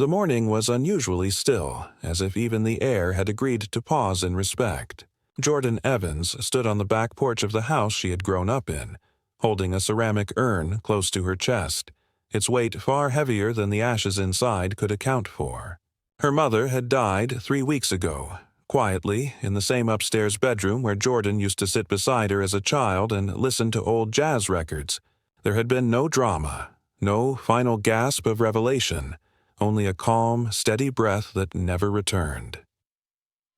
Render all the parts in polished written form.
The morning was unusually still, as if even the air had agreed to pause in respect. Jordan Evans stood on the back porch of the house she had grown up in, holding a ceramic urn close to her chest, its weight far heavier than the ashes inside could account for. Her mother had died 3 weeks ago, quietly, in the same upstairs bedroom where Jordan used to sit beside her as a child and listen to old jazz records. There had been no drama, no final gasp of revelation, only a calm, steady breath that never returned.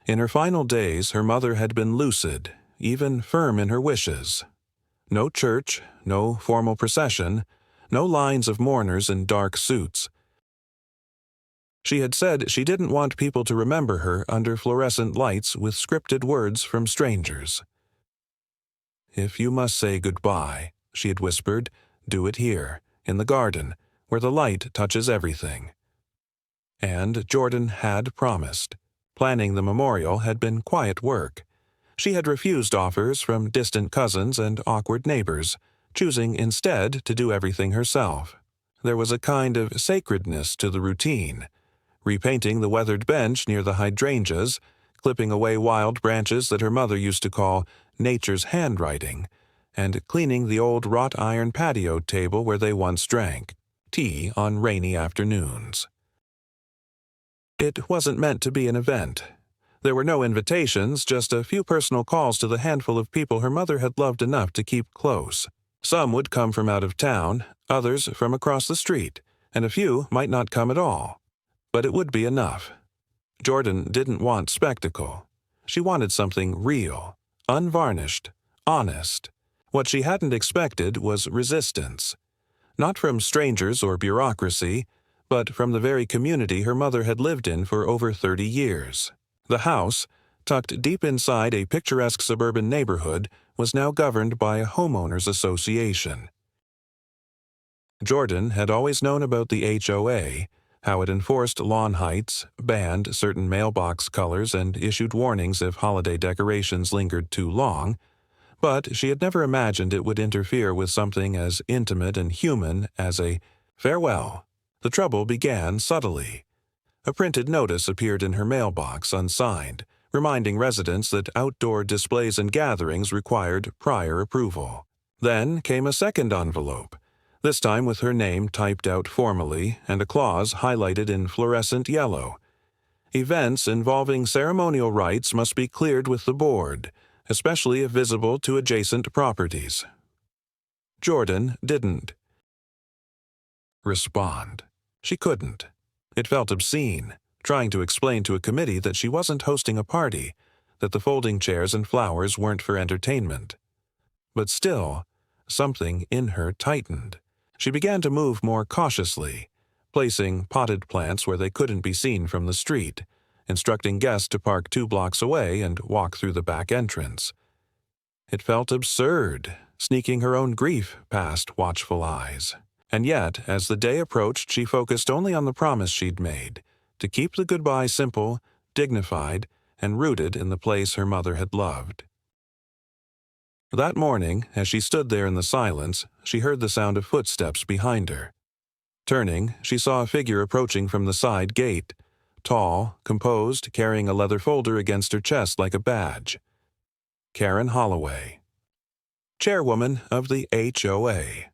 In her final days, her mother had been lucid, even firm in her wishes. No church, no formal procession, no lines of mourners in dark suits. She had said she didn't want people to remember her under fluorescent lights with scripted words from strangers. "If you must say goodbye," she had whispered, "do it here, in the garden, where the light touches everything." And Jordan had promised. Planning the memorial had been quiet work. She had refused offers from distant cousins and awkward neighbors, choosing instead to do everything herself. There was a kind of sacredness to the routine. Repainting the weathered bench near the hydrangeas, clipping away wild branches that her mother used to call nature's handwriting, and cleaning the old wrought iron patio table where they once drank tea on rainy afternoons. It wasn't meant to be an event. There were no invitations, just a few personal calls to the handful of people her mother had loved enough to keep close. Some would come from out of town, others from across the street, and a few might not come at all. But it would be enough. Jordan didn't want spectacle. She wanted something real, unvarnished, honest. What she hadn't expected was resistance. Not from strangers or bureaucracy, but from the very community her mother had lived in for over 30 years. The house, tucked deep inside a picturesque suburban neighborhood, was now governed by a homeowners association. Jordan had always known about the HOA, how it enforced lawn heights, banned certain mailbox colors, and issued warnings if holiday decorations lingered too long, but she had never imagined it would interfere with something as intimate and human as a farewell. The trouble began subtly. A printed notice appeared in her mailbox unsigned, reminding residents that outdoor displays and gatherings required prior approval. Then came a second envelope, this time with her name typed out formally and a clause highlighted in fluorescent yellow. Events involving ceremonial rites must be cleared with the board, especially if visible to adjacent properties. Jordan didn't respond. She couldn't. It felt obscene, trying to explain to a committee that she wasn't hosting a party, that the folding chairs and flowers weren't for entertainment. But still, something in her tightened. She began to move more cautiously, placing potted plants where they couldn't be seen from the street, instructing guests to park 2 blocks away and walk through the back entrance. It felt absurd, sneaking her own grief past watchful eyes. And yet, as the day approached, she focused only on the promise she'd made, to keep the goodbye simple, dignified, and rooted in the place her mother had loved. That morning, as she stood there in the silence, she heard the sound of footsteps behind her. Turning, she saw a figure approaching from the side gate, tall, composed, carrying a leather folder against her chest like a badge. Karen Holloway, chairwoman of the HOA.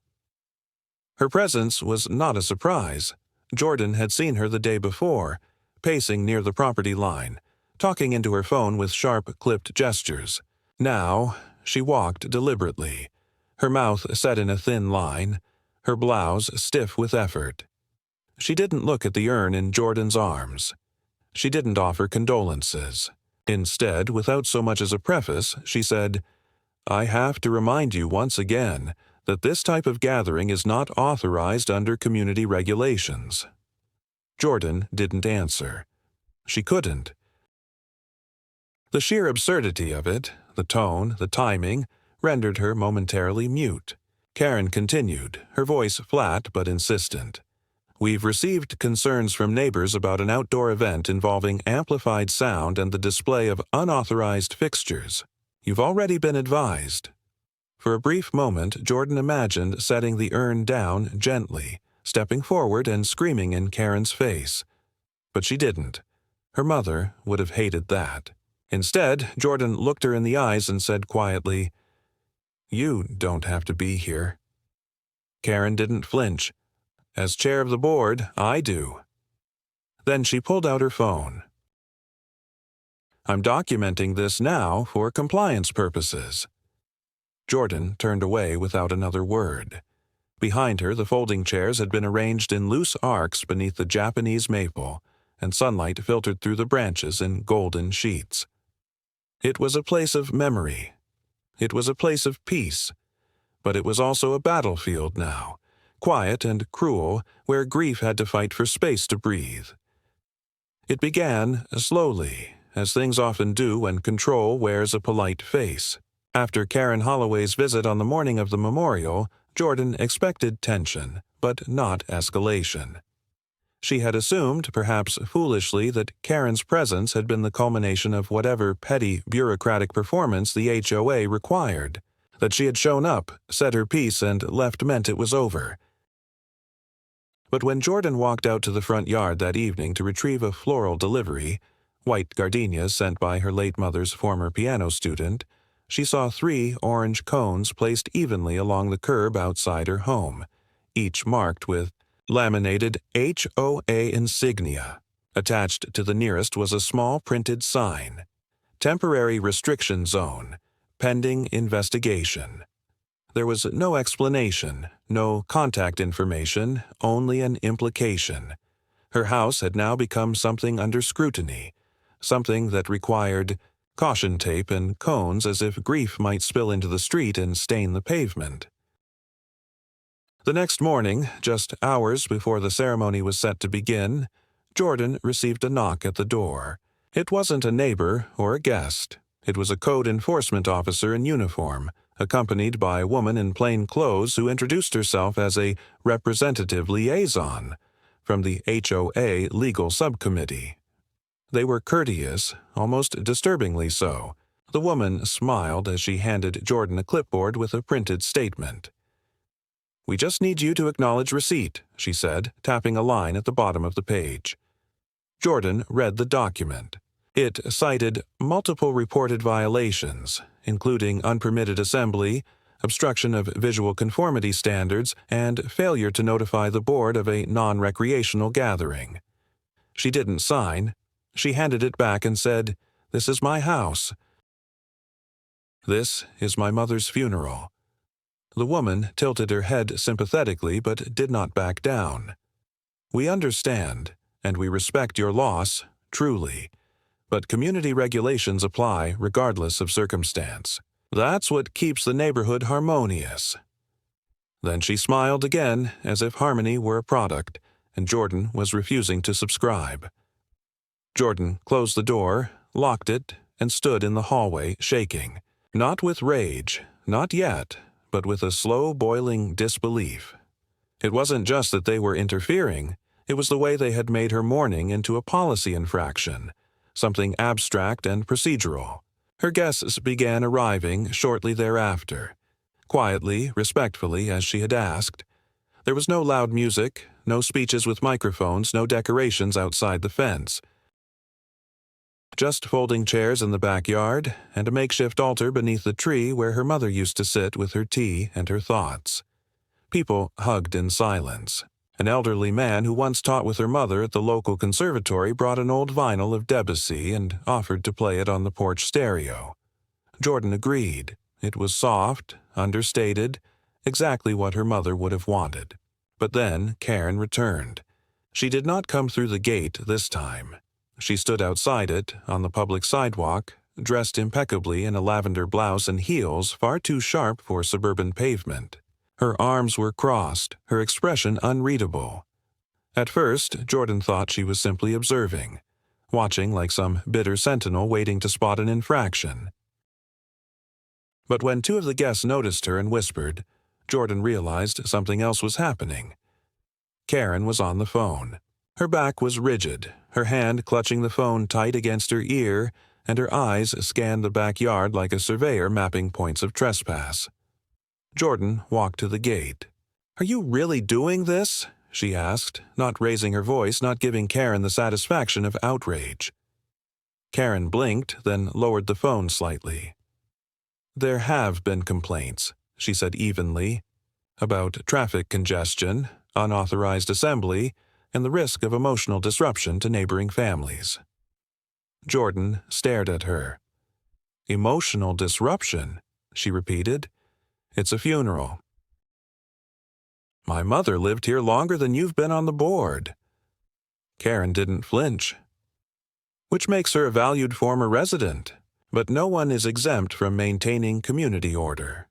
Her presence was not a surprise. Jordan had seen her the day before, pacing near the property line, talking into her phone with sharp, clipped gestures. Now, she walked deliberately, her mouth set in a thin line, her blouse stiff with effort. She didn't look at the urn in Jordan's arms. She didn't offer condolences. Instead, without so much as a preface, she said, "I have to remind you once again that this type of gathering is not authorized under community regulations." Jordan didn't answer. She couldn't. The sheer absurdity of it, the tone, the timing, rendered her momentarily mute. Karen continued, her voice flat but insistent. "We've received concerns from neighbors about an outdoor event involving amplified sound and the display of unauthorized fixtures. You've already been advised." For a brief moment, Jordan imagined setting the urn down gently, stepping forward and screaming in Karen's face, But she didn't. Her mother would have hated that. Instead, Jordan looked her in the eyes and said quietly, "You don't have to be here." Karen didn't flinch. "As chair of the board, I do." Then she pulled out her phone. "I'm documenting this now for compliance purposes." Jordan turned away without another word. Behind her, the folding chairs had been arranged in loose arcs beneath the Japanese maple, and sunlight filtered through the branches in golden sheets. It was a place of memory. It was a place of peace. But it was also a battlefield now, quiet and cruel, where grief had to fight for space to breathe. It began slowly, as things often do when control wears a polite face. After Karen Holloway's visit on the morning of the memorial, Jordan expected tension, but not escalation. She had assumed, perhaps foolishly, that Karen's presence had been the culmination of whatever petty bureaucratic performance the HOA required. That she had shown up, said her piece, and left meant it was over. But when Jordan walked out to the front yard that evening to retrieve a floral delivery, white gardenias sent by her late mother's former piano student, she saw 3 orange cones placed evenly along the curb outside her home, each marked with laminated HOA insignia. Attached to the nearest was a small printed sign, "Temporary Restriction Zone, Pending Investigation." There was no explanation, no contact information, only an implication. Her house had now become something under scrutiny, something that required caution tape and cones as if grief might spill into the street and stain the pavement. The next morning, just hours before the ceremony was set to begin, Jordan received a knock at the door. It wasn't a neighbor or a guest. It was a code enforcement officer in uniform, accompanied by a woman in plain clothes who introduced herself as a representative liaison from the HOA Legal Subcommittee. They were courteous, almost disturbingly so. The woman smiled as she handed Jordan a clipboard with a printed statement. "We just need you to acknowledge receipt," she said, tapping a line at the bottom of the page. Jordan read the document. It cited multiple reported violations, including unpermitted assembly, obstruction of visual conformity standards, and failure to notify the board of a non-recreational gathering. She didn't sign. She handed it back and said, "This is my house. This is my mother's funeral." The woman tilted her head sympathetically but did not back down. "We understand, and we respect your loss, truly. But community regulations apply regardless of circumstance. That's what keeps the neighborhood harmonious." Then she smiled again, as if harmony were a product, and Jordan was refusing to subscribe. Jordan closed the door, locked it, and stood in the hallway, shaking. Not with rage, not yet, but with a slow-boiling disbelief. It wasn't just that they were interfering, it was the way they had made her mourning into a policy infraction, something abstract and procedural. Her guests began arriving shortly thereafter, quietly, respectfully, as she had asked. There was no loud music, no speeches with microphones, no decorations outside the fence. Just folding chairs in the backyard, and a makeshift altar beneath the tree where her mother used to sit with her tea and her thoughts. People hugged in silence. An elderly man who once taught with her mother at the local conservatory brought an old vinyl of Debussy and offered to play it on the porch stereo. Jordan agreed. It was soft, understated, exactly what her mother would have wanted. But then Karen returned. She did not come through the gate this time. She stood outside it, on the public sidewalk, dressed impeccably in a lavender blouse and heels far too sharp for suburban pavement. Her arms were crossed, her expression unreadable. At first, Jordan thought she was simply observing, watching like some bitter sentinel waiting to spot an infraction. But when 2 of the guests noticed her and whispered, Jordan realized something else was happening. Karen was on the phone. Her back was rigid, her hand clutching the phone tight against her ear, and her eyes scanned the backyard like a surveyor mapping points of trespass. Jordan walked to the gate. "Are you really doing this?" she asked, not raising her voice, not giving Karen the satisfaction of outrage. Karen blinked, then lowered the phone slightly. "There have been complaints," she said evenly, "about traffic congestion, unauthorized assembly, and the risk of emotional disruption to neighboring families." Jordan stared at her. "Emotional disruption," she repeated. "It's a funeral." "My mother lived here longer than you've been on the board." Karen didn't flinch. "Which makes her a valued former resident, but no one is exempt from maintaining community order."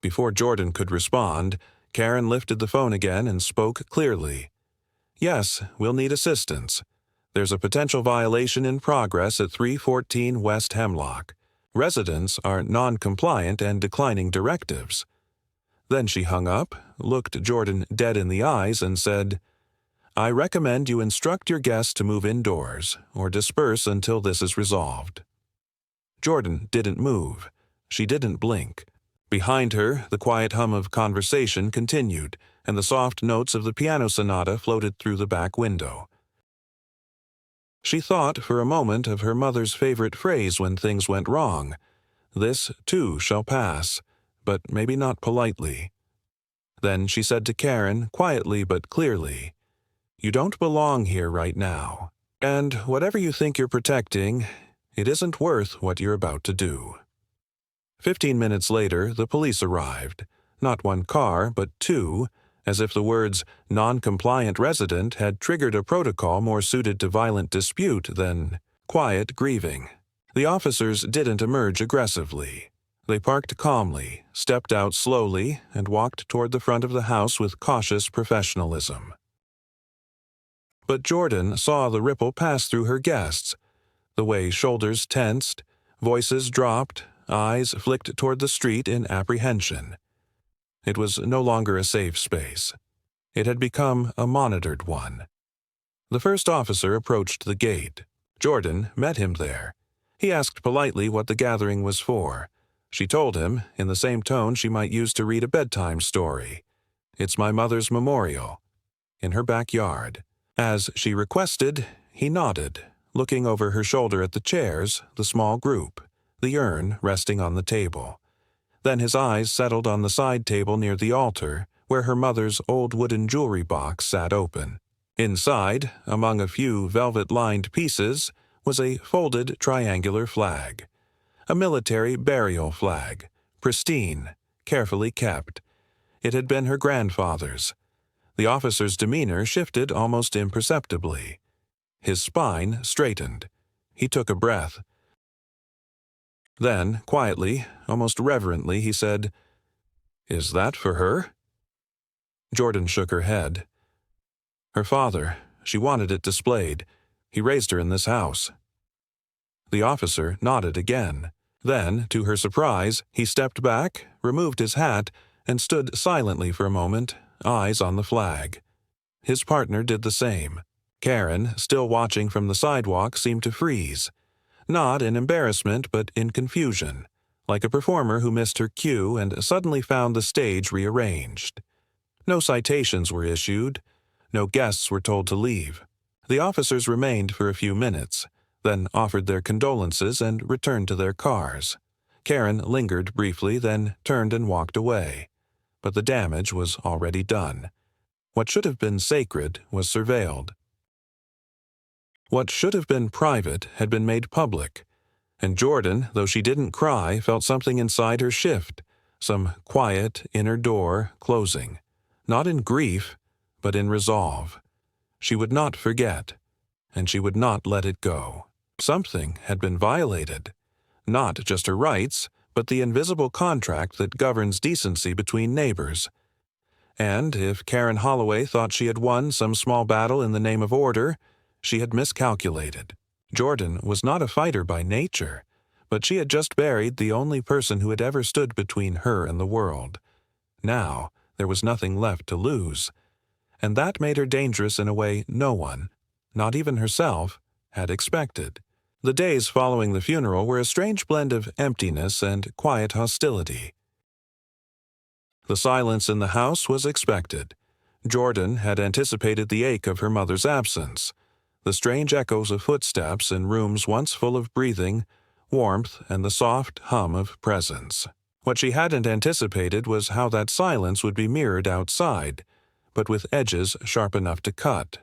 Before Jordan could respond, Karen lifted the phone again and spoke clearly. "Yes, we'll need assistance. There's a potential violation in progress at 314 West Hemlock. Residents are non-compliant and declining directives." Then she hung up, looked Jordan dead in the eyes, and said, "I recommend you instruct your guests to move indoors, or disperse until this is resolved." Jordan didn't move. She didn't blink. Behind her, the quiet hum of conversation continued, and the soft notes of the piano sonata floated through the back window. She thought for a moment of her mother's favorite phrase when things went wrong. "This, too, shall pass," but maybe not politely. Then she said to Karen, quietly but clearly, "You don't belong here right now. And whatever you think you're protecting, it isn't worth what you're about to do." 15 minutes later, the police arrived. Not one car, but two, as if the words "non-compliant resident" had triggered a protocol more suited to violent dispute than quiet grieving. The officers didn't emerge aggressively. They parked calmly, stepped out slowly, and walked toward the front of the house with cautious professionalism. But Jordan saw the ripple pass through her guests, the way shoulders tensed, voices dropped, eyes flicked toward the street in apprehension. It was no longer a safe space. It had become a monitored one. The first officer approached the gate. Jordan met him there. He asked politely what the gathering was for. She told him, in the same tone she might use to read a bedtime story. "It's my mother's memorial." In her backyard. As she requested, he nodded, looking over her shoulder at the chairs, the small group, the urn resting on the table. Then his eyes settled on the side table near the altar, where her mother's old wooden jewelry box sat open. Inside, among a few velvet-lined pieces, was a folded triangular flag. A military burial flag, pristine, carefully kept. It had been her grandfather's. The officer's demeanor shifted almost imperceptibly. His spine straightened. He took a breath. Then, quietly, almost reverently, he said, "Is that for her?" Jordan shook her head. "Her father. She wanted it displayed. He raised her in this house." The officer nodded again. Then, to her surprise, he stepped back, removed his hat, and stood silently for a moment, eyes on the flag. His partner did the same. Karen, still watching from the sidewalk, seemed to freeze. Not in embarrassment, but in confusion, like a performer who missed her cue and suddenly found the stage rearranged. No citations were issued. No guests were told to leave. The officers remained for a few minutes, then offered their condolences and returned to their cars. Karen lingered briefly, then turned and walked away. But the damage was already done. What should have been sacred was surveilled. What should have been private had been made public, and Jordan, though she didn't cry, felt something inside her shift, some quiet inner door closing, not in grief, but in resolve. She would not forget, and she would not let it go. Something had been violated, not just her rights, but the invisible contract that governs decency between neighbors. And if Karen Holloway thought she had won some small battle in the name of order, she had miscalculated. Jordan was not a fighter by nature, but she had just buried the only person who had ever stood between her and the world. Now, there was nothing left to lose. And that made her dangerous in a way no one, not even herself, had expected. The days following the funeral were a strange blend of emptiness and quiet hostility. The silence in the house was expected. Jordan had anticipated the ache of her mother's absence, the strange echoes of footsteps in rooms once full of breathing, warmth, and the soft hum of presence. What she hadn't anticipated was how that silence would be mirrored outside, but with edges sharp enough to cut.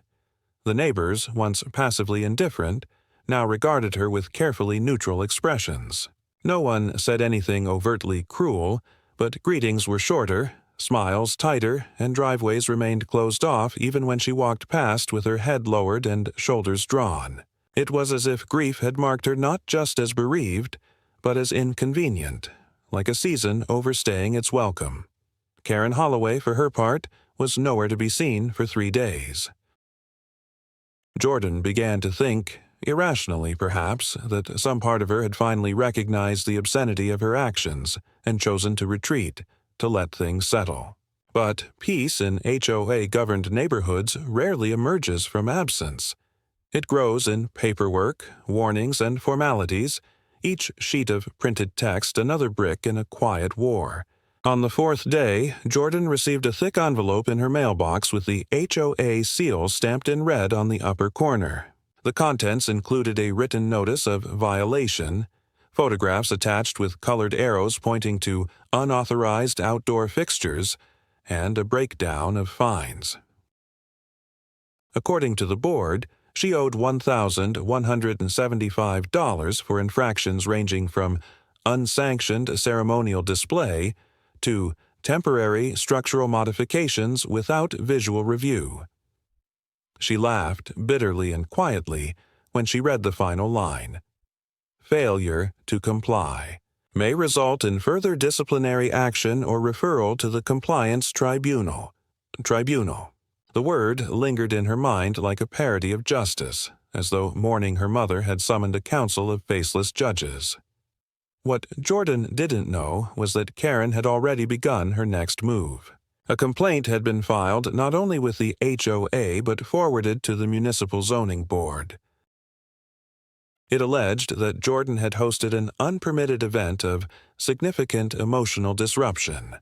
The neighbors, once passively indifferent, now regarded her with carefully neutral expressions. No one said anything overtly cruel, but greetings were shorter, smiles tighter, and driveways remained closed off even when she walked past with her head lowered and shoulders drawn. It was as if grief had marked her not just as bereaved, but as inconvenient, like a season overstaying its welcome. Karen Holloway, for her part, was nowhere to be seen for 3 days. Jordan began to think, irrationally perhaps, that some part of her had finally recognized the obscenity of her actions and chosen to retreat, to let things settle. But peace in HOA-governed neighborhoods rarely emerges from absence. It grows in paperwork, warnings, and formalities, each sheet of printed text another brick in a quiet war. On the 4th day, Jordan received a thick envelope in her mailbox with the HOA seal stamped in red on the upper corner. The contents included a written notice of violation, photographs attached with colored arrows pointing to unauthorized outdoor fixtures, and a breakdown of fines. According to the board, she owed $1,175 for infractions ranging from unsanctioned ceremonial display to temporary structural modifications without visual review. She laughed bitterly and quietly when she read the final line. Failure to comply may result in further disciplinary action or referral to the Compliance Tribunal. Tribunal. The word lingered in her mind like a parody of justice, as though mourning her mother had summoned a council of faceless judges. What Jordan didn't know was that Karen had already begun her next move. A complaint had been filed not only with the HOA but forwarded to the Municipal Zoning Board. It alleged that Jordan had hosted an unpermitted event of significant emotional disruption,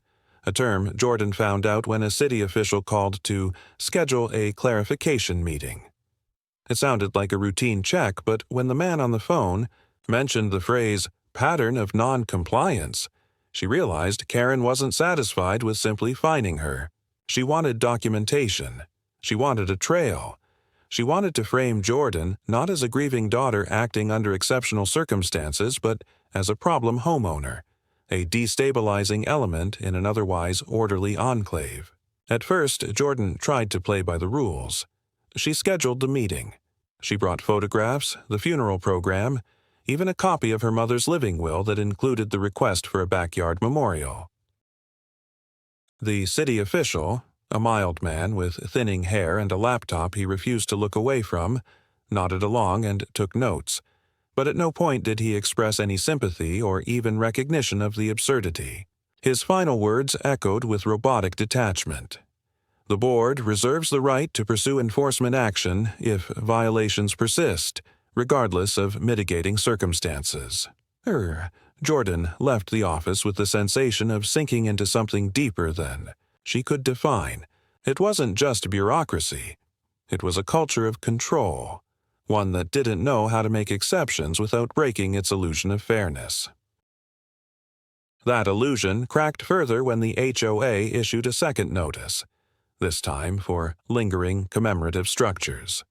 a term Jordan found out when a city official called to schedule a clarification meeting. It sounded like a routine check, but when the man on the phone mentioned the phrase pattern of non-compliance, she realized Karen wasn't satisfied with simply fining her. She wanted documentation. She wanted a trail. She wanted to frame Jordan not as a grieving daughter acting under exceptional circumstances, but as a problem homeowner, a destabilizing element in an otherwise orderly enclave. At first, Jordan tried to play by the rules. She scheduled the meeting. She brought photographs, the funeral program, even a copy of her mother's living will that included the request for a backyard memorial. The city official, a mild man with thinning hair and a laptop he refused to look away from, nodded along and took notes, but at no point did he express any sympathy or even recognition of the absurdity. His final words echoed with robotic detachment. The board reserves the right to pursue enforcement action if violations persist, regardless of mitigating circumstances. Jordan left the office with the sensation of sinking into something deeper than she could define. It wasn't just bureaucracy. It was a culture of control, one that didn't know how to make exceptions without breaking its illusion of fairness. That illusion cracked further when the HOA issued a second notice, this time for lingering commemorative structures.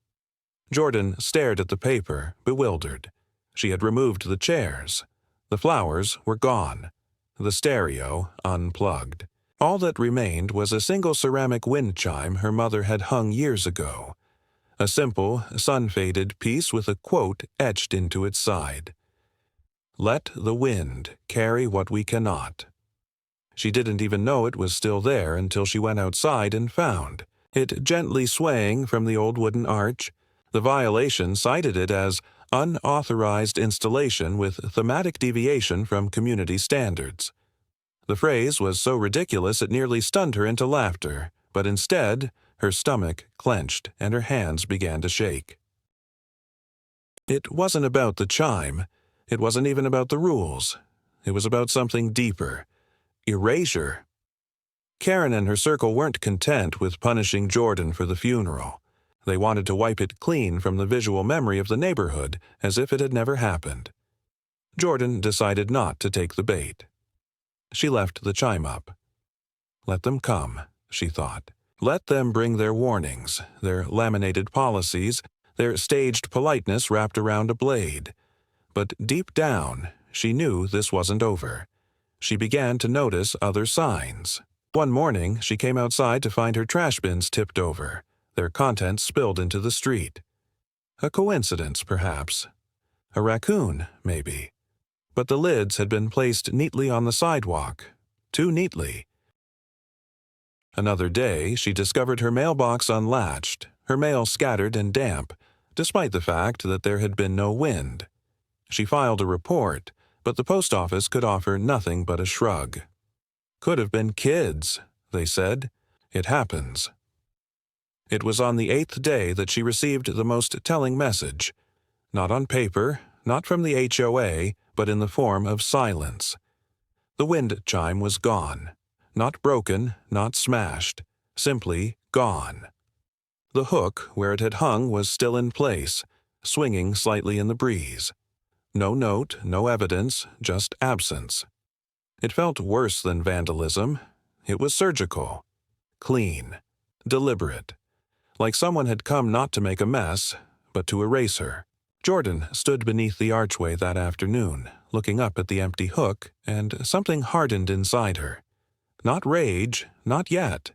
Jordan stared at the paper, bewildered. She had removed the chairs. The flowers were gone. The stereo unplugged. All that remained was a single ceramic wind chime her mother had hung years ago. A simple, sun-faded piece with a quote etched into its side. "Let the wind carry what we cannot." She didn't even know it was still there until she went outside and found it gently swaying from the old wooden arch. The violation cited it as unauthorized installation with thematic deviation from community standards. The phrase was so ridiculous it nearly stunned her into laughter, but instead, her stomach clenched and her hands began to shake. It wasn't about the chime. It wasn't even about the rules. It was about something deeper. Erasure. Karen and her circle weren't content with punishing Jordan for the funeral. They wanted to wipe it clean from the visual memory of the neighborhood as if it had never happened. Jordan decided not to take the bait. She left the chime up. Let them come, she thought. Let them bring their warnings, their laminated policies, their staged politeness wrapped around a blade. But deep down, she knew this wasn't over. She began to notice other signs. One morning, she came outside to find her trash bins tipped over, their contents spilled into the street. A coincidence, perhaps. A raccoon, maybe. But the lids had been placed neatly on the sidewalk, too neatly. Another day, she discovered her mailbox unlatched, her mail scattered and damp, despite the fact that there had been no wind. She filed a report, but the post office could offer nothing but a shrug. Could have been kids, they said. It happens. It was on the 8th day that she received the most telling message. Not on paper, not from the HOA, but in the form of silence. The wind chime was gone. Not broken, not smashed. Simply gone. The hook, where it had hung, was still in place, swinging slightly in the breeze. No note, no evidence, just absence. It felt worse than vandalism. It was surgical. Clean. Deliberate. Like someone had come not to make a mess, but to erase her. Jordan stood beneath the archway that afternoon, looking up at the empty hook, and something hardened inside her. Not rage, not yet,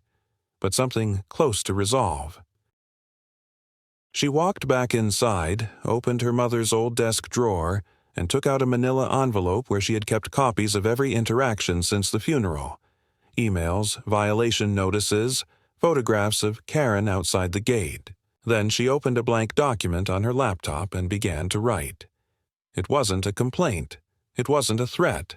but something close to resolve. She walked back inside, opened her mother's old desk drawer, and took out a manila envelope where she had kept copies of every interaction since the funeral. Emails, violation notices, photographs of Karen outside the gate. Then she opened a blank document on her laptop and began to write. It wasn't a complaint. It wasn't a threat.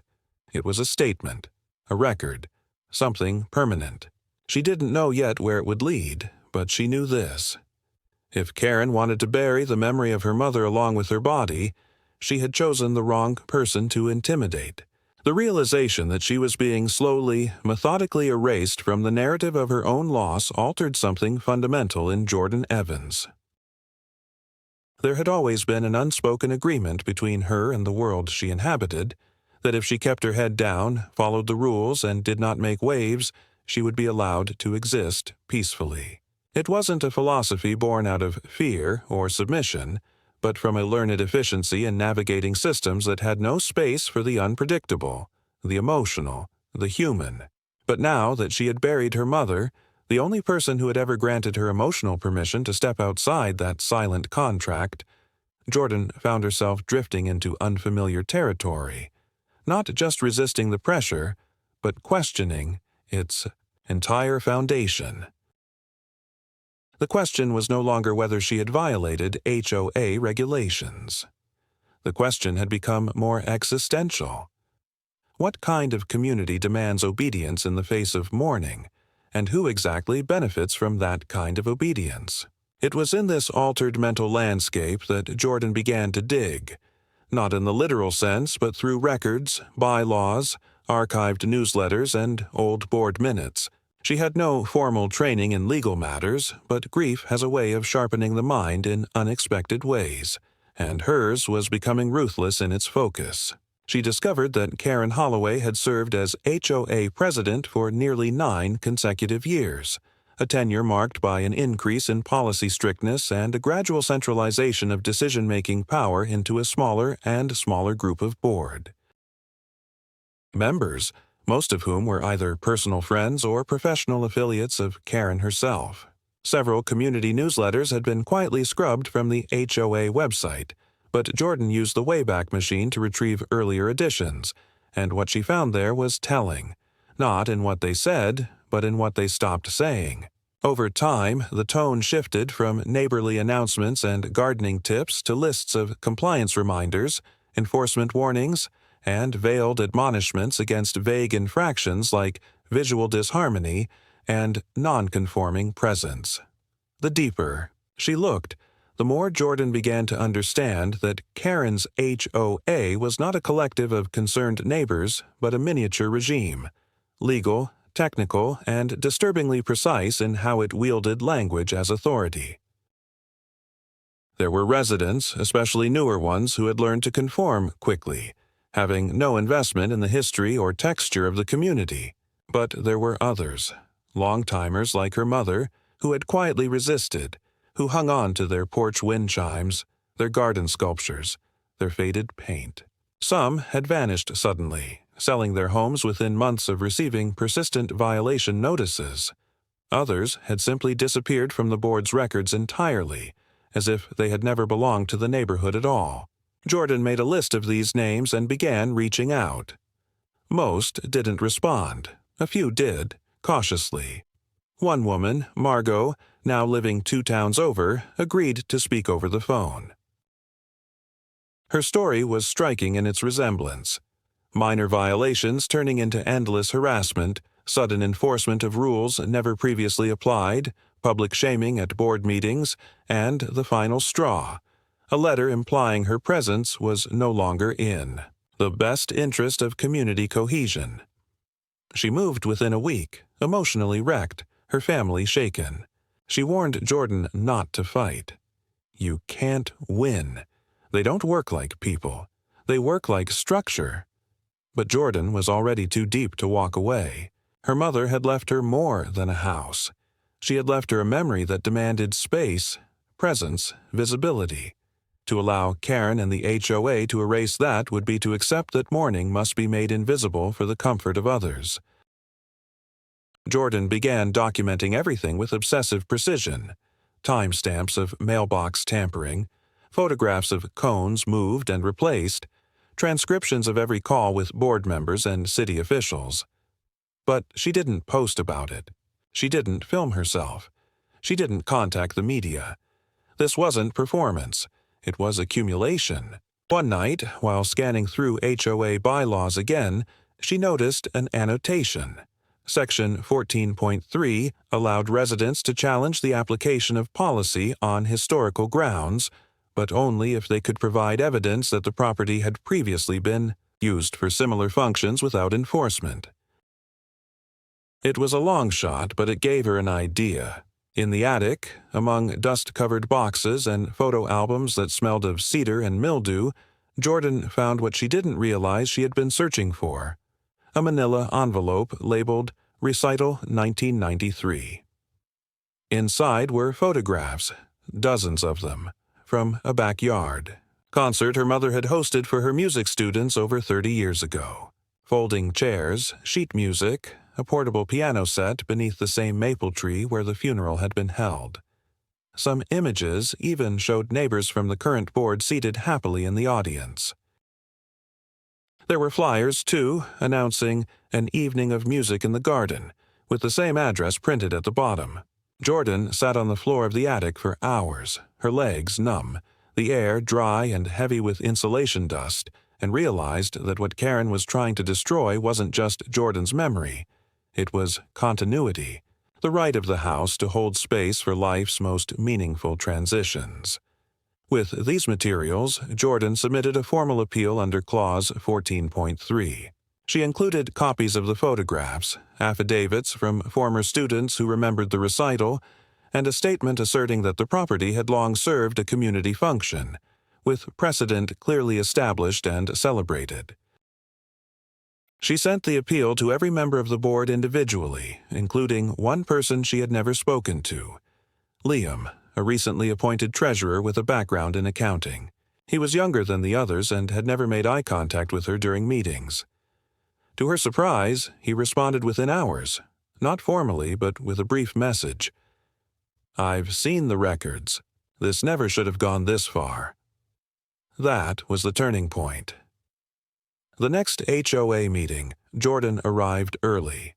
It was a statement, a record, something permanent. She didn't know yet where it would lead, but she knew this. If Karen wanted to bury the memory of her mother along with her body, she had chosen the wrong person to intimidate. The realization that she was being slowly, methodically erased from the narrative of her own loss altered something fundamental in Jordan Evans. There had always been an unspoken agreement between her and the world she inhabited, that if she kept her head down, followed the rules, and did not make waves, she would be allowed to exist peacefully. It wasn't a philosophy born out of fear or submission, but from a learned efficiency in navigating systems that had no space for the unpredictable, the emotional, the human. But now that she had buried her mother, the only person who had ever granted her emotional permission to step outside that silent contract, Jordan found herself drifting into unfamiliar territory, not just resisting the pressure, but questioning its entire foundation. The question was no longer whether she had violated HOA regulations. The question had become more existential. What kind of community demands obedience in the face of mourning, and who exactly benefits from that kind of obedience? It was in this altered mental landscape that Jordan began to dig, not in the literal sense, but through records, bylaws, archived newsletters, and old board minutes. She had no formal training in legal matters, but grief has a way of sharpening the mind in unexpected ways, and hers was becoming ruthless in its focus. She discovered that Karen Holloway had served as HOA president for nearly 9 consecutive years, a tenure marked by an increase in policy strictness and a gradual centralization of decision-making power into a smaller and smaller group of board members, most of whom were either personal friends or professional affiliates of Karen herself. Several community newsletters had been quietly scrubbed from the HOA website, but Jordan used the Wayback Machine to retrieve earlier editions, and what she found there was telling, not in what they said, but in what they stopped saying. Over time, the tone shifted from neighborly announcements and gardening tips to lists of compliance reminders, enforcement warnings, and veiled admonishments against vague infractions like visual disharmony and non-conforming presence. The deeper she looked, the more Jordan began to understand that Karen's HOA was not a collective of concerned neighbors, but a miniature regime, legal, technical, and disturbingly precise in how it wielded language as authority. There were residents, especially newer ones, who had learned to conform quickly, having no investment in the history or texture of the community. But there were others, long-timers like her mother, who had quietly resisted, who hung on to their porch wind chimes, their garden sculptures, their faded paint. Some had vanished suddenly, selling their homes within months of receiving persistent violation notices. Others had simply disappeared from the board's records entirely, as if they had never belonged to the neighborhood at all. Jordan made a list of these names and began reaching out. Most didn't respond. A few did, cautiously. One woman, Margot, now living 2 towns over, agreed to speak over the phone. Her story was striking in its resemblance. Minor violations turning into endless harassment, sudden enforcement of rules never previously applied, public shaming at board meetings, and the final straw, a letter implying her presence was no longer in the best interest of community cohesion. She moved within a week, emotionally wrecked, her family shaken. She warned Jordan not to fight. You can't win. They don't work like people. They work like structure. But Jordan was already too deep to walk away. Her mother had left her more than a house. She had left her a memory that demanded space, presence, visibility. To allow Karen and the HOA to erase that would be to accept that mourning must be made invisible for the comfort of others. Jordan began documenting everything with obsessive precision. Timestamps of mailbox tampering, photographs of cones moved and replaced, transcriptions of every call with board members and city officials. But she didn't post about it. She didn't film herself. She didn't contact the media. This wasn't performance. It was accumulation. One night, while scanning through HOA bylaws again, she noticed an annotation. Section 14.3 allowed residents to challenge the application of policy on historical grounds, but only if they could provide evidence that the property had previously been used for similar functions without enforcement. It was a long shot, but it gave her an idea. In the attic, among dust-covered boxes and photo albums that smelled of cedar and mildew, Jordan found what she didn't realize she had been searching for: a manila envelope labeled Recital 1993. Inside were photographs, dozens of them, from a backyard concert her mother had hosted for her music students over 30 years ago. Folding chairs, sheet music, a portable piano set beneath the same maple tree where the funeral had been held. Some images even showed neighbors from the current board seated happily in the audience. There were flyers, too, announcing an evening of music in the garden, with the same address printed at the bottom. Jordan sat on the floor of the attic for hours, her legs numb, the air dry and heavy with insulation dust, and realized that what Karen was trying to destroy wasn't just Jordan's memory. It was continuity, the right of the house to hold space for life's most meaningful transitions. With these materials, Jordan submitted a formal appeal under Clause 14.3. She included copies of the photographs, affidavits from former students who remembered the recital, and a statement asserting that the property had long served a community function, with precedent clearly established and celebrated. She sent the appeal to every member of the board individually, including one person she had never spoken to: Liam, a recently appointed treasurer with a background in accounting. He was younger than the others and had never made eye contact with her during meetings. To her surprise, he responded within hours, not formally, but with a brief message. "I've seen the records. This never should have gone this far." That was the turning point. The next HOA meeting, Jordan arrived early.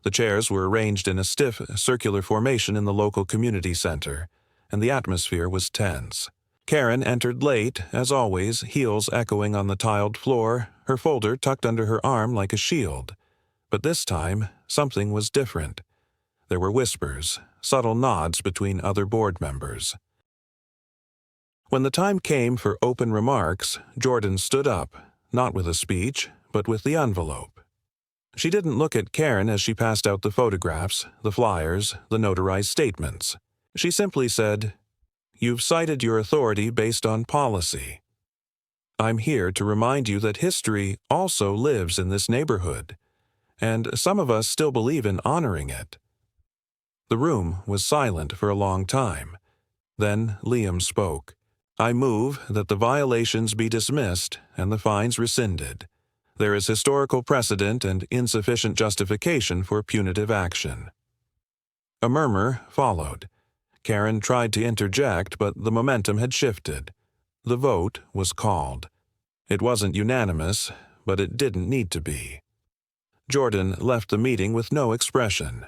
The chairs were arranged in a stiff, circular formation in the local community center, and the atmosphere was tense. Karen entered late, as always, heels echoing on the tiled floor, her folder tucked under her arm like a shield. But this time, something was different. There were whispers, subtle nods between other board members. When the time came for open remarks, Jordan stood up, not with a speech, but with the envelope. She didn't look at Karen as she passed out the photographs, the flyers, the notarized statements. She simply said, "You've cited your authority based on policy. I'm here to remind you that history also lives in this neighborhood, and some of us still believe in honoring it." The room was silent for a long time. Then Liam spoke. "I move that the violations be dismissed and the fines rescinded. There is historical precedent and insufficient justification for punitive action." A murmur followed. Karen tried to interject, but the momentum had shifted. The vote was called. It wasn't unanimous, but it didn't need to be. Jordan left the meeting with no expression.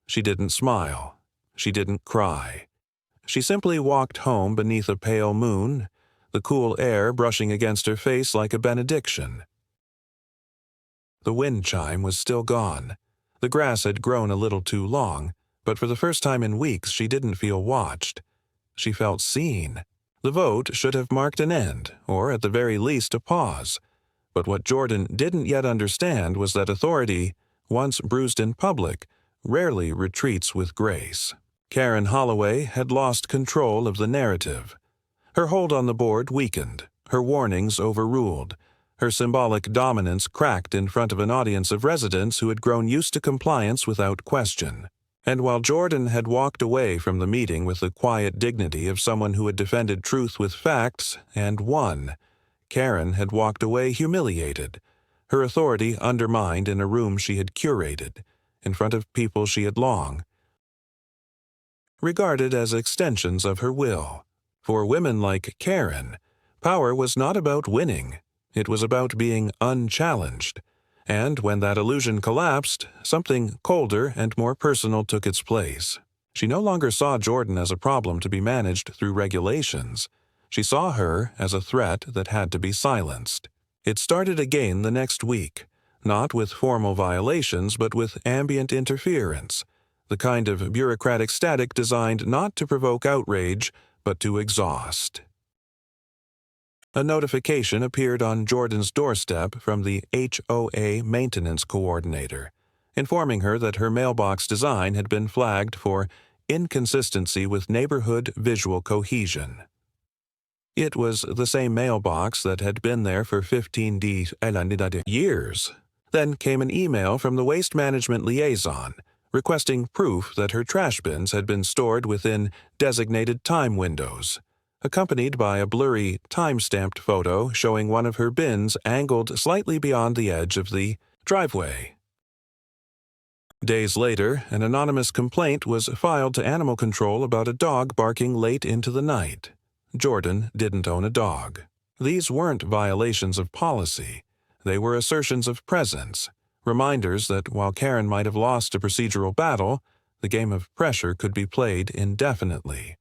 She didn't smile. She didn't cry. She simply walked home beneath a pale moon, the cool air brushing against her face like a benediction. The wind chime was still gone. The grass had grown a little too long, but for the first time in weeks she didn't feel watched. She felt seen. The vote should have marked an end, or at the very least a pause. But what Jordan didn't yet understand was that authority, once bruised in public, rarely retreats with grace. Karen Holloway had lost control of the narrative. Her hold on the board weakened, her warnings overruled. Her symbolic dominance cracked in front of an audience of residents who had grown used to compliance without question. And while Jordan had walked away from the meeting with the quiet dignity of someone who had defended truth with facts and won, Karen had walked away humiliated, her authority undermined in a room she had curated, in front of people she had long regarded as extensions of her will. For women like Karen, power was not about winning. It was about being unchallenged. And when that illusion collapsed, something colder and more personal took its place. She no longer saw Jordan as a problem to be managed through regulations. She saw her as a threat that had to be silenced. It started again the next week, not with formal violations but with ambient interference, the kind of bureaucratic static designed not to provoke outrage but to exhaust. A notification appeared on Jordan's doorstep from the HOA maintenance coordinator, informing her that her mailbox design had been flagged for inconsistency with neighborhood visual cohesion. It was the same mailbox that had been there for 15 years. Then came an email from the waste management liaison, requesting proof that her trash bins had been stored within designated time windows, accompanied by a blurry, time-stamped photo showing one of her bins angled slightly beyond the edge of the driveway. Days later, an anonymous complaint was filed to animal control about a dog barking late into the night. Jordan didn't own a dog. These weren't violations of policy. They were assertions of presence, reminders that while Karen might have lost a procedural battle, the game of pressure could be played indefinitely.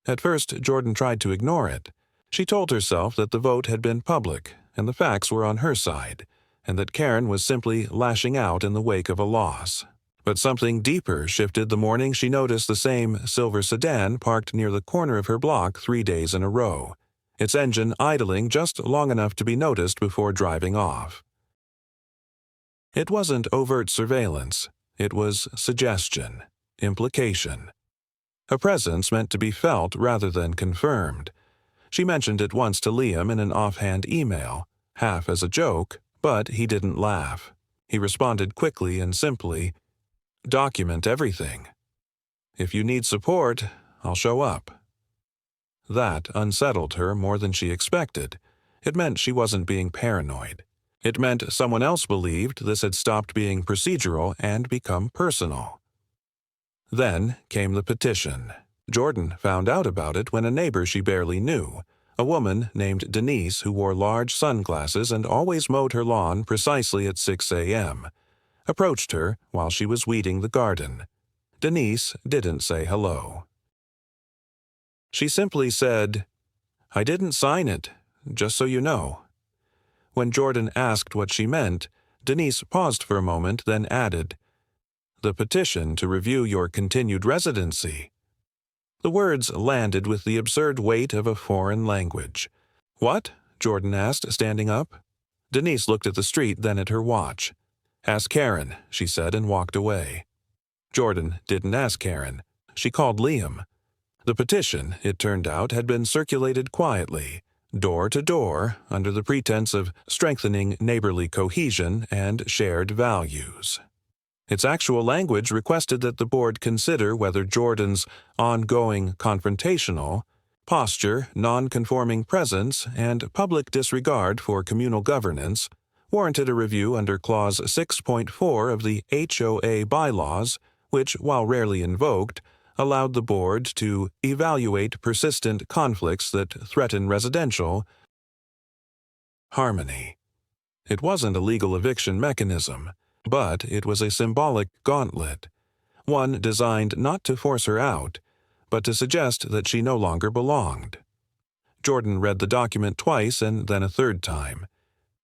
At first, Jordan tried to ignore it. She told herself that the vote had been public, and the facts were on her side, and that Karen was simply lashing out in the wake of a loss. But something deeper shifted the morning she noticed the same silver sedan parked near the corner of her block 3 days in a row, its engine idling just long enough to be noticed before driving off. It wasn't overt surveillance. It was suggestion, implication. A presence meant to be felt rather than confirmed. She mentioned it once to Liam in an offhand email, half as a joke, but he didn't laugh. He responded quickly and simply, "Document everything. If you need support, I'll show up." That unsettled her more than she expected. It meant she wasn't being paranoid. It meant someone else believed this had stopped being procedural and become personal. Then came the petition. Jordan found out about it when a neighbor she barely knew, a woman named Denise who wore large sunglasses and always mowed her lawn precisely at 6 a.m., approached her while she was weeding the garden. Denise didn't say hello. She simply said, "I didn't sign it, just so you know." When Jordan asked what she meant, Denise paused for a moment, then added, "The petition to review your continued residency." The words landed with the absurd weight of a foreign language. "What?" Jordan asked, standing up. Denise looked at the street, then at her watch. "Ask Karen," she said and walked away. Jordan didn't ask Karen. She called Liam. The petition, it turned out, had been circulated quietly, door to door, under the pretense of strengthening neighborly cohesion and shared values. Its actual language requested that the board consider whether Jordan's ongoing confrontational posture, non-conforming presence, and public disregard for communal governance warranted a review under Clause 6.4 of the HOA bylaws, which, while rarely invoked, allowed the board to evaluate persistent conflicts that threaten residential harmony. It wasn't a legal eviction mechanism, but it was a symbolic gauntlet, one designed not to force her out, but to suggest that she no longer belonged. Jordan read the document twice and then a third time.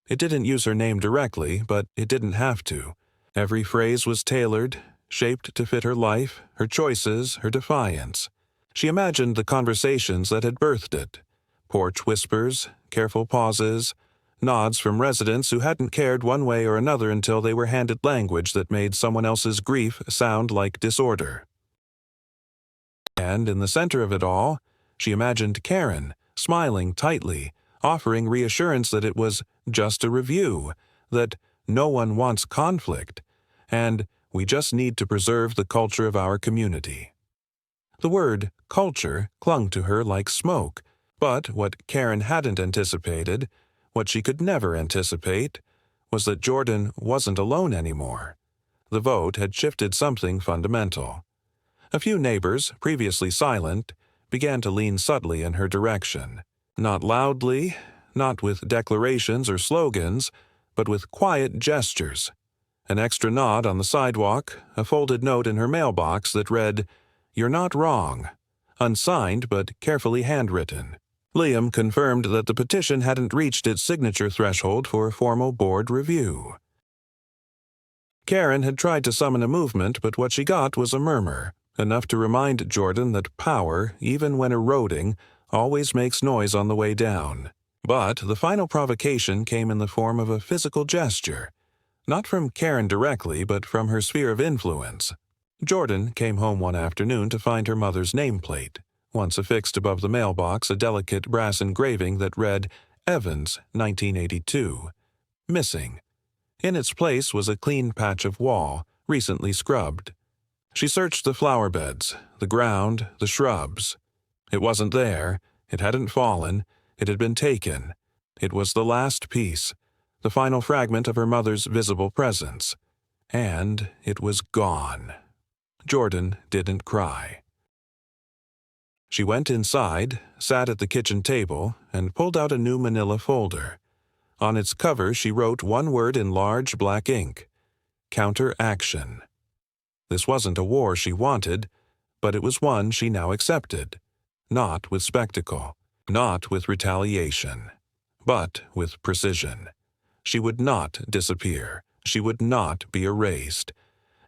It didn't use her name directly, but it didn't have to. Every phrase was tailored, shaped to fit her life, her choices, her defiance. She imagined the conversations that had birthed it. Porch whispers, careful pauses, nods from residents who hadn't cared one way or another until they were handed language that made someone else's grief sound like disorder. And in the center of it all, she imagined Karen, smiling tightly, offering reassurance that it was just a review, that no one wants conflict, and we just need to preserve the culture of our community. The word culture clung to her like smoke, but what Karen hadn't anticipated, what she could never anticipate, was that Jordan wasn't alone anymore. The vote had shifted something fundamental. A few neighbors, previously silent, began to lean subtly in her direction. Not loudly, not with declarations or slogans, but with quiet gestures. An extra nod on the sidewalk, a folded note in her mailbox that read, "You're not wrong," unsigned but carefully handwritten. Liam confirmed that the petition hadn't reached its signature threshold for a formal board review. Karen had tried to summon a movement, but what she got was a murmur, enough to remind Jordan that power, even when eroding, always makes noise on the way down. But the final provocation came in the form of a physical gesture, not from Karen directly, but from her sphere of influence. Jordan came home one afternoon to find her mother's nameplate, once affixed above the mailbox a delicate brass engraving that read, "Evans, 1982," missing. In its place was a clean patch of wall, recently scrubbed. She searched the flower beds, the ground, the shrubs. It wasn't there. It hadn't fallen. It had been taken. It was the last piece, the final fragment of her mother's visible presence. And it was gone. Jordan didn't cry. She went inside, sat at the kitchen table, and pulled out a new manila folder. On its cover she wrote one word in large black ink: counteraction. This wasn't a war she wanted, but it was one she now accepted. Not with spectacle, not with retaliation, but with precision. She would not disappear. She would not be erased.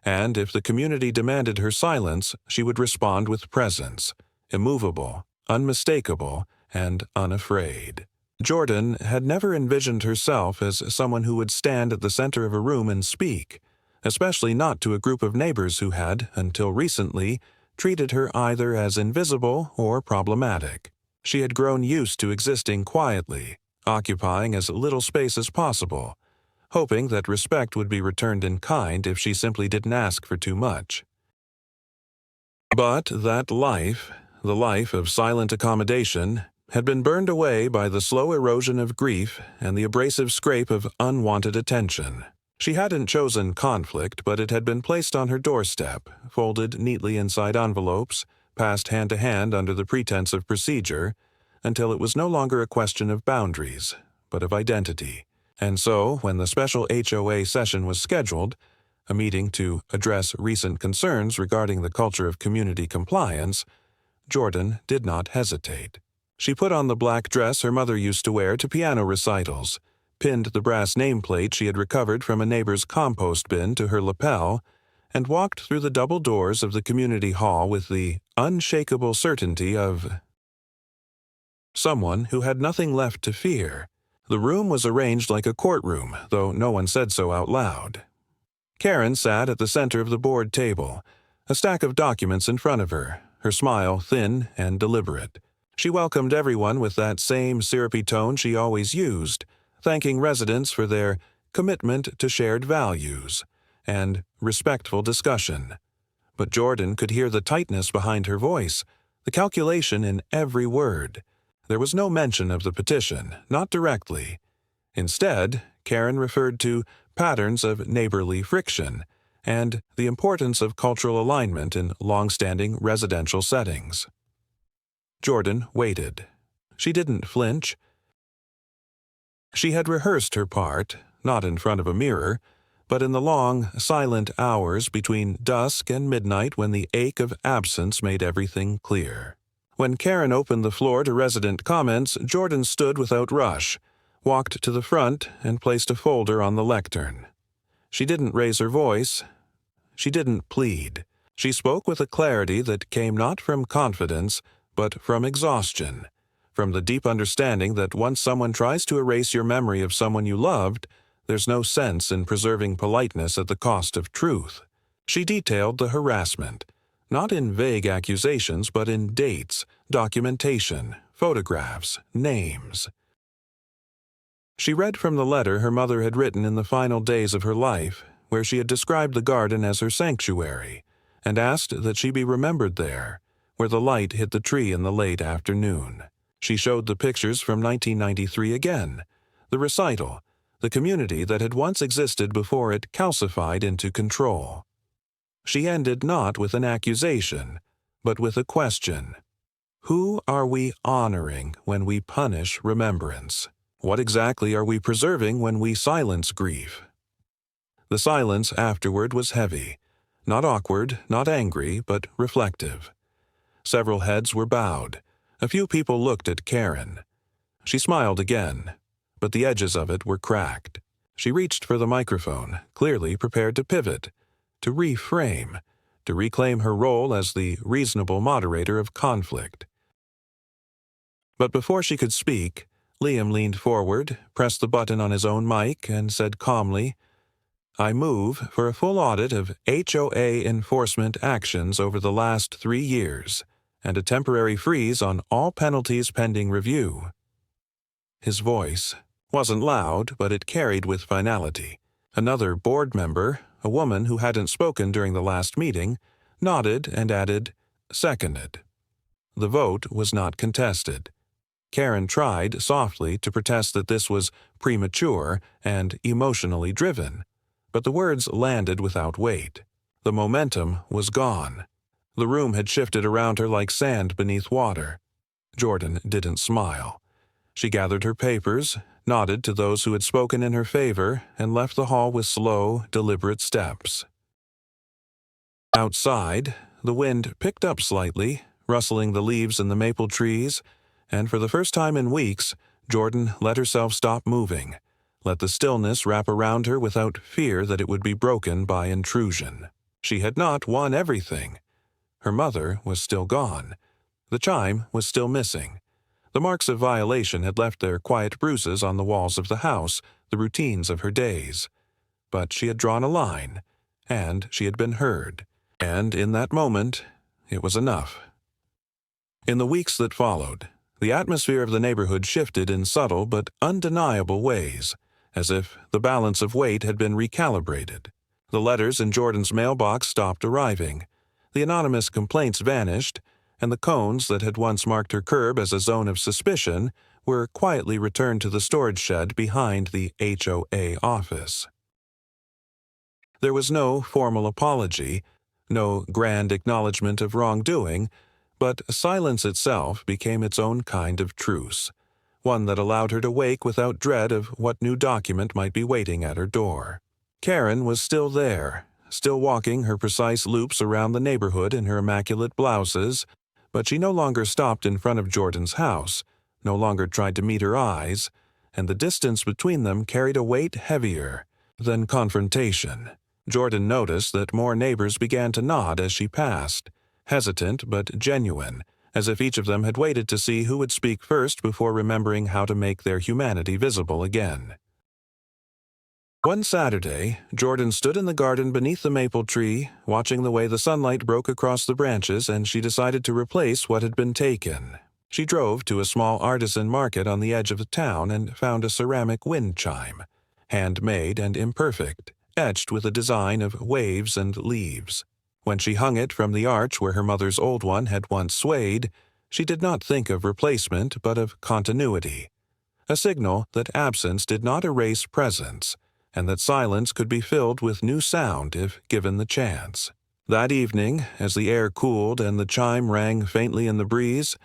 And if the community demanded her silence, she would respond with presence, immovable, unmistakable, and unafraid. Jordan had never envisioned herself as someone who would stand at the center of a room and speak, especially not to a group of neighbors who had, until recently, treated her either as invisible or problematic. She had grown used to existing quietly, occupying as little space as possible, hoping that respect would be returned in kind if she simply didn't ask for too much. But that life, the life of silent accommodation, had been burned away by the slow erosion of grief and the abrasive scrape of unwanted attention. She hadn't chosen conflict, but it had been placed on her doorstep, folded neatly inside envelopes, passed hand to hand under the pretense of procedure, until it was no longer a question of boundaries, but of identity. And so, when the special HOA session was scheduled, a meeting to address recent concerns regarding the culture of community compliance, Jordan did not hesitate. She put on the black dress her mother used to wear to piano recitals, pinned the brass nameplate she had recovered from a neighbor's compost bin to her lapel, and walked through the double doors of the community hall with the unshakable certainty of someone who had nothing left to fear. The room was arranged like a courtroom, though no one said so out loud. Karen sat at the center of the board table, a stack of documents in front of her, her smile thin and deliberate. She welcomed everyone with that same syrupy tone she always used, thanking residents for their commitment to shared values and respectful discussion. But Jordan could hear the tightness behind her voice, the calculation in every word. There was no mention of the petition, not directly. Instead, Karen referred to patterns of neighborly friction and the importance of cultural alignment in long-standing residential settings. Jordan waited. She didn't flinch. She had rehearsed her part, not in front of a mirror, but in the long, silent hours between dusk and midnight when the ache of absence made everything clear. When Karen opened the floor to resident comments, Jordan stood without rush, walked to the front, and placed a folder on the lectern. She didn't raise her voice. She didn't plead. She spoke with a clarity that came not from confidence, but from exhaustion, from the deep understanding that once someone tries to erase your memory of someone you loved, there's no sense in preserving politeness at the cost of truth. She detailed the harassment, not in vague accusations, but in dates, documentation, photographs, names. She read from the letter her mother had written in the final days of her life, where she had described the garden as her sanctuary, and asked that she be remembered there, where the light hit the tree in the late afternoon. She showed the pictures from 1993 again, the recital, the community that had once existed before it calcified into control. She ended not with an accusation, but with a question. Who are we honoring when we punish remembrance? What exactly are we preserving when we silence grief? The silence afterward was heavy, not awkward, not angry, but reflective. Several heads were bowed. A few people looked at Karen. She smiled again, but the edges of it were cracked. She reached for the microphone, clearly prepared to pivot, to reframe, to reclaim her role as the reasonable moderator of conflict. But before she could speak, Liam leaned forward, pressed the button on his own mic, and said calmly, "I move for a full audit of HOA enforcement actions over the last 3 years, and a temporary freeze on all penalties pending review." His voice wasn't loud, but it carried with finality. Another board member, a woman who hadn't spoken during the last meeting, nodded and added, "Seconded." The vote was not contested. Karen tried, softly, to protest that this was premature and emotionally driven, but the words landed without weight. The momentum was gone. The room had shifted around her like sand beneath water. Jordan didn't smile. She gathered her papers, nodded to those who had spoken in her favor, and left the hall with slow, deliberate steps. Outside, the wind picked up slightly, rustling the leaves in the maple trees, and for the first time in weeks, Jordan let herself stop moving, let the stillness wrap around her without fear that it would be broken by intrusion. She had not won everything. Her mother was still gone. The chime was still missing. The marks of violation had left their quiet bruises on the walls of the house, the routines of her days. But she had drawn a line, and she had been heard. And in that moment, it was enough. In the weeks that followed, the atmosphere of the neighborhood shifted in subtle but undeniable ways, as if the balance of weight had been recalibrated. The letters in Jordan's mailbox stopped arriving. The anonymous complaints vanished, and the cones that had once marked her curb as a zone of suspicion were quietly returned to the storage shed behind the HOA office. There was no formal apology, no grand acknowledgement of wrongdoing, but silence itself became its own kind of truce, one that allowed her to wake without dread of what new document might be waiting at her door. Karen was still there, still walking her precise loops around the neighborhood in her immaculate blouses, but she no longer stopped in front of Jordan's house, no longer tried to meet her eyes, and the distance between them carried a weight heavier than confrontation. Jordan noticed that more neighbors began to nod as she passed, hesitant but genuine, as if each of them had waited to see who would speak first before remembering how to make their humanity visible again. One Saturday, Jordan stood in the garden beneath the maple tree, watching the way the sunlight broke across the branches, and she decided to replace what had been taken. She drove to a small artisan market on the edge of the town and found a ceramic wind chime, handmade and imperfect, etched with a design of waves and leaves. When she hung it from the arch where her mother's old one had once swayed, she did not think of replacement but of continuity, a signal that absence did not erase presence, and that silence could be filled with new sound if given the chance. That evening, as the air cooled and the chime rang faintly in the breeze,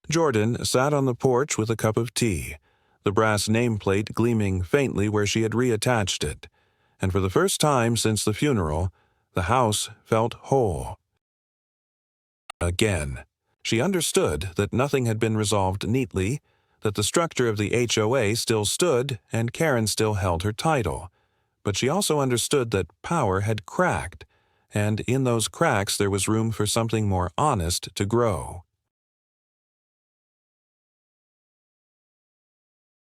Jordan sat on the porch with a cup of tea, the brass nameplate gleaming faintly where she had reattached it, and for the first time since the funeral, the house felt whole. Again, she understood that nothing had been resolved neatly, that the structure of the HOA still stood and Karen still held her title, but she also understood that power had cracked, and in those cracks there was room for something more honest to grow.